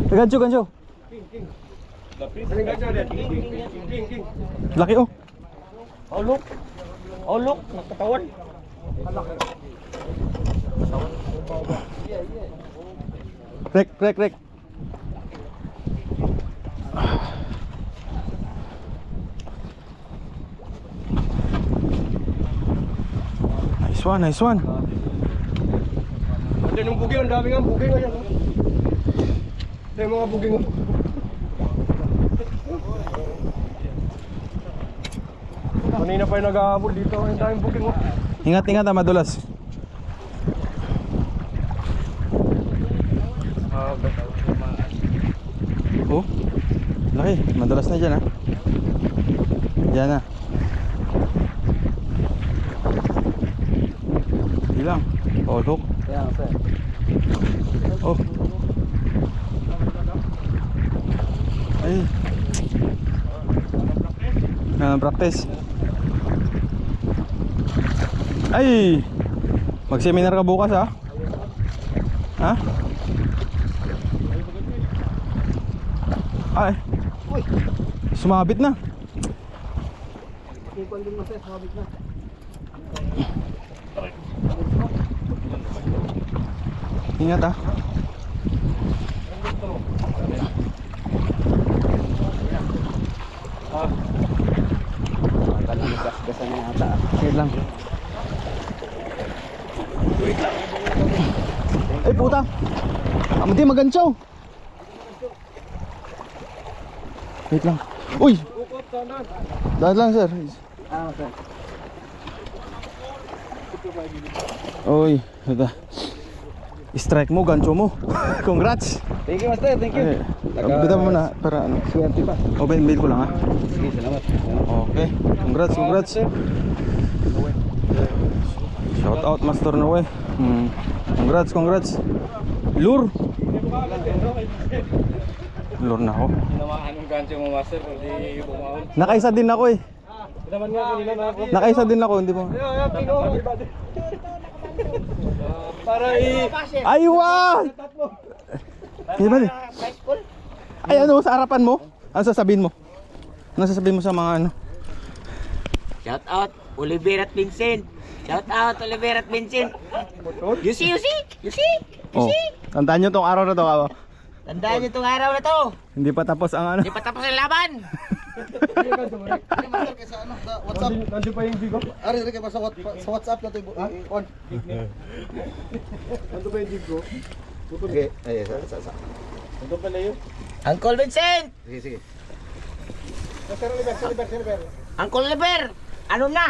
Gancho, gancho. Laki oh. Oh look. Oh look, nakatawan. Rek, rek. Nice one, nice one. Ate nung buging, ang dami nga buging ngayon. Ito yung mga buging. Kanina pa yung nag-aabol dito. Ang daming buging. Ingat, ingat ha, madulas. Oh, laki, madulas na dyan ha. Dyan na. Ilang, polok. Oh. Ay. Practice. Ay. Mag-seminar ka bukas ha? Ha? Ay. Sumabit na. Sumabit na. Ingat ha. Gas-gasan na yata. Wait lang. Ay puta. Hindi magancho. Wait lang. Uy. Dahan lang sir. Sir. Uy, ito. Strike mo, gancho mo. Congrats. Thank you master, thank you. Bita mo na para ano. Swerte pa. Open mail ko lang ha. Sige, salamat. Okay. Congrats, congrats. Shout out Master Noe. Congrats, congrats. Lure. Lure na ako. Tinamaan ng gancho mo master, hindi bumawon. Nakaisa din ako eh. Naman nga kanina na ako. Nakaisa din ako, hindi mo. Para Ay, wow! Ay, ano sa harapan mo? Ano sasabihin mo? Ano sasabihin mo sa mga ano? Shout out Oliver at Vincent. Shout out Oliver at Vincent. You see. Oh, tandaan nyo tong araw na to. Tandaan niyo itong araw na to. Hindi pa tapos ang ano. Hindi pa tapos ang laban. WhatsApp. Nandiyo pa yung Bigo. Ari, kaya pa sa WhatsApp na to on. Nandiyo pa yung Bigo. Okay, ay sa. Nandiyo pa na yun. Uncle Vincent. Sige. Uncle Oliver. Ano na?